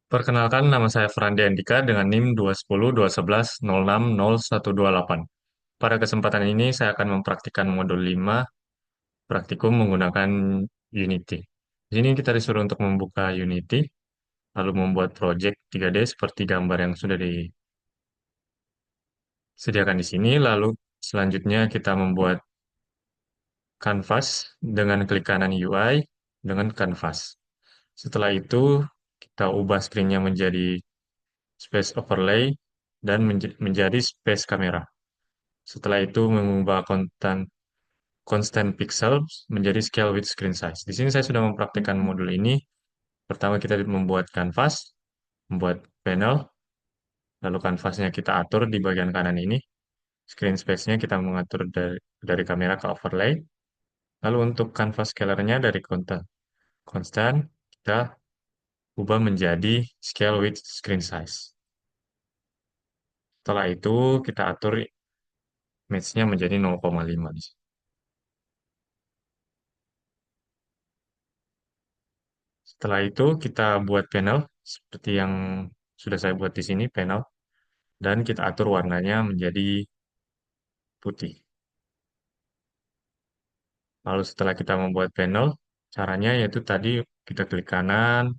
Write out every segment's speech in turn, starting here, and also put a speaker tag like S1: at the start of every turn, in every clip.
S1: Perkenalkan, nama saya Frandi Andika dengan NIM 2102110600128. Pada kesempatan ini, saya akan mempraktikkan modul 5 praktikum menggunakan Unity. Di sini kita disuruh untuk membuka Unity, lalu membuat project 3D seperti gambar yang sudah disediakan di sini, lalu selanjutnya kita membuat kanvas dengan klik kanan UI dengan kanvas. Setelah itu, kita ubah screen-nya menjadi space overlay dan menjadi space kamera. Setelah itu mengubah constant pixel menjadi scale with screen size. Di sini saya sudah mempraktikkan modul ini. Pertama kita membuat canvas, membuat panel, lalu kanvasnya kita atur di bagian kanan ini. Screen space-nya kita mengatur dari kamera ke overlay. Lalu untuk canvas scaler-nya dari constant kita ubah menjadi scale with screen size. Setelah itu kita atur match-nya menjadi 0,5 di sini. Setelah itu kita buat panel seperti yang sudah saya buat di sini, panel, dan kita atur warnanya menjadi putih. Lalu setelah kita membuat panel, caranya yaitu tadi kita klik kanan,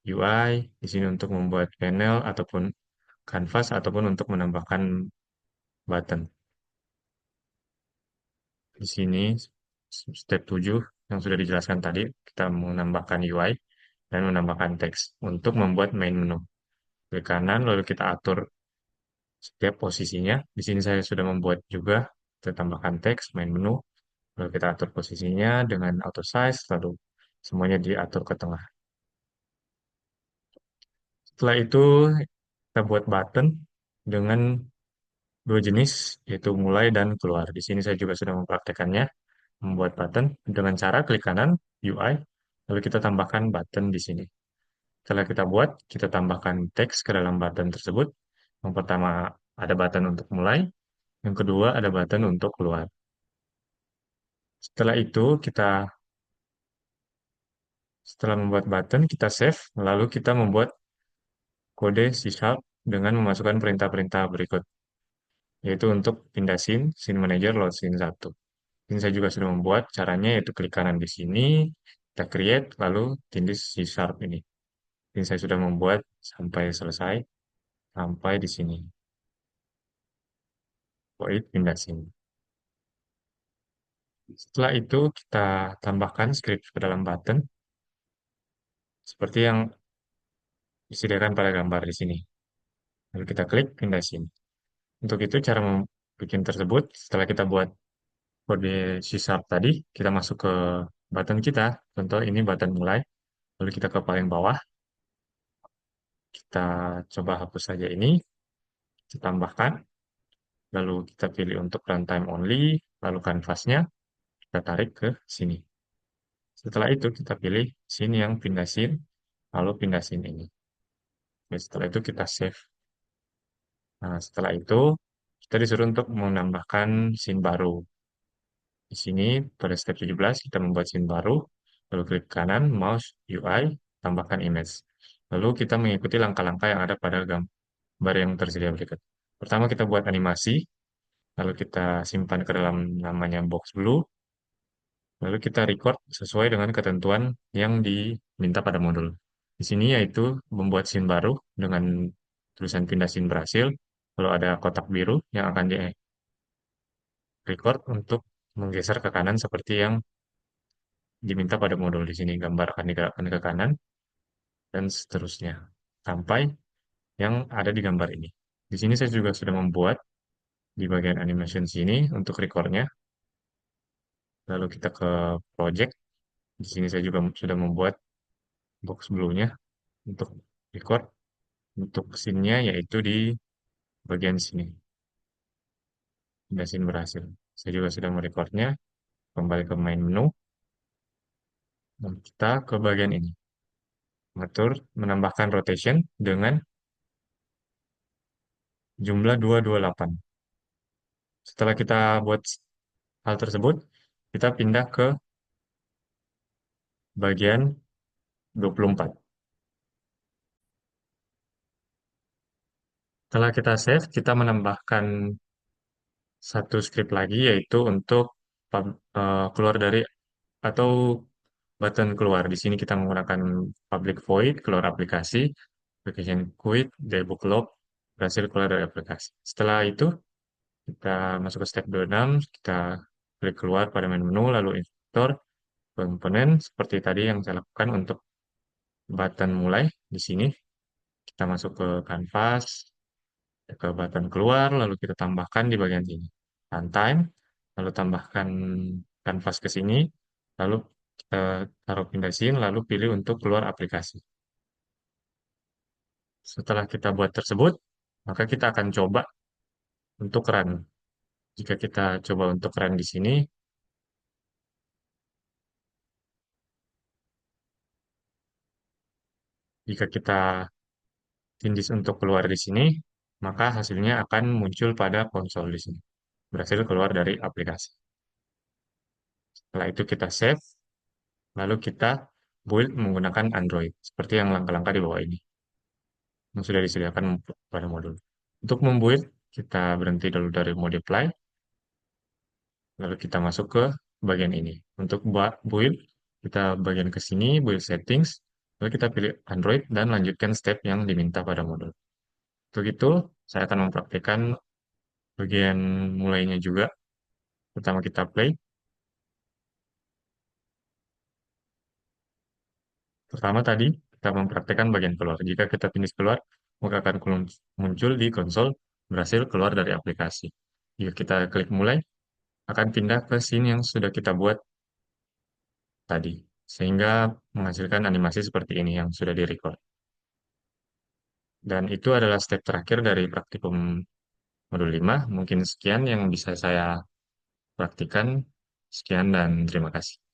S1: UI, di sini untuk membuat panel ataupun canvas ataupun untuk menambahkan button. Di sini step 7 yang sudah dijelaskan tadi, kita menambahkan UI dan menambahkan teks untuk membuat main menu. Klik kanan, lalu kita atur setiap posisinya. Di sini saya sudah membuat juga, kita tambahkan teks, main menu, lalu kita atur posisinya dengan auto size, lalu semuanya diatur ke tengah. Setelah itu, kita buat button dengan dua jenis, yaitu mulai dan keluar. Di sini saya juga sudah mempraktekannya, membuat button dengan cara klik kanan, UI, lalu kita tambahkan button di sini. Setelah kita buat, kita tambahkan teks ke dalam button tersebut. Yang pertama, ada button untuk mulai, yang kedua ada button untuk keluar. Setelah itu, setelah membuat button, kita save, lalu kita membuat kode C# dengan memasukkan perintah-perintah berikut, yaitu untuk pindah scene manager, load scene 1. Ini saya juga sudah membuat, caranya yaitu klik kanan di sini, kita create, lalu tindih C# ini. Ini saya sudah membuat sampai selesai, sampai di sini. Void pindah scene. Setelah itu, kita tambahkan script ke dalam button, seperti yang disediakan pada gambar di sini. Lalu kita klik pindah scene. Untuk itu cara membuat tersebut setelah kita buat kode C# tadi, kita masuk ke button kita. Contoh ini button mulai. Lalu kita ke paling bawah, kita coba hapus saja ini, kita tambahkan, lalu kita pilih untuk runtime only, lalu kanvasnya kita tarik ke sini. Setelah itu kita pilih scene yang pindah scene, lalu pindah scene ini. Oke, setelah itu kita save. Nah, setelah itu kita disuruh untuk menambahkan scene baru. Di sini pada step 17 kita membuat scene baru, lalu klik kanan, mouse, UI, tambahkan image. Lalu kita mengikuti langkah-langkah yang ada pada gambar yang tersedia berikut. Pertama kita buat animasi, lalu kita simpan ke dalam namanya box blue, lalu kita record sesuai dengan ketentuan yang diminta pada modul. Di sini yaitu membuat scene baru dengan tulisan pindah scene berhasil, lalu ada kotak biru yang akan di-record untuk menggeser ke kanan seperti yang diminta pada modul di sini. Gambar akan digerakkan ke kanan dan seterusnya sampai yang ada di gambar ini. Di sini saya juga sudah membuat di bagian animation sini untuk recordnya. Lalu kita ke project. Di sini saya juga sudah membuat box blue-nya untuk record. Untuk scene-nya yaitu di bagian sini. Sudah scene berhasil. Saya juga sudah merecordnya. Kembali ke main menu. Dan kita ke bagian ini. Menambahkan rotation dengan jumlah 228. Setelah kita buat hal tersebut, kita pindah ke bagian 24. Setelah kita save, kita menambahkan satu script lagi yaitu untuk keluar dari atau button keluar. Di sini kita menggunakan public void keluar aplikasi, application quit, debug log, berhasil keluar dari aplikasi. Setelah itu kita masuk ke step 26, kita klik keluar pada menu, lalu install komponen seperti tadi yang saya lakukan untuk button mulai. Di sini kita masuk ke kanvas, ke button keluar, lalu kita tambahkan di bagian sini runtime, lalu tambahkan kanvas ke sini, lalu kita taruh pindah sini, lalu pilih untuk keluar aplikasi. Setelah kita buat tersebut, maka kita akan coba untuk run. Jika kita coba untuk run di sini, jika kita tindih untuk keluar di sini, maka hasilnya akan muncul pada konsol di sini. Berhasil keluar dari aplikasi. Setelah itu kita save, lalu kita build menggunakan Android, seperti yang langkah-langkah di bawah ini, yang sudah disediakan pada modul. Untuk membuild, kita berhenti dulu dari modify, lalu kita masuk ke bagian ini. Untuk build, kita bagian ke sini, build settings, lalu kita pilih Android dan lanjutkan step yang diminta pada modul. Untuk itu, saya akan mempraktikkan bagian mulainya juga. Pertama kita play. Pertama tadi, kita mempraktikkan bagian keluar. Jika kita finish keluar, maka akan muncul di konsol berhasil keluar dari aplikasi. Jika kita klik mulai, akan pindah ke scene yang sudah kita buat tadi, sehingga menghasilkan animasi seperti ini yang sudah direcord. Dan itu adalah step terakhir dari praktikum modul 5. Mungkin sekian yang bisa saya praktikan. Sekian dan terima kasih.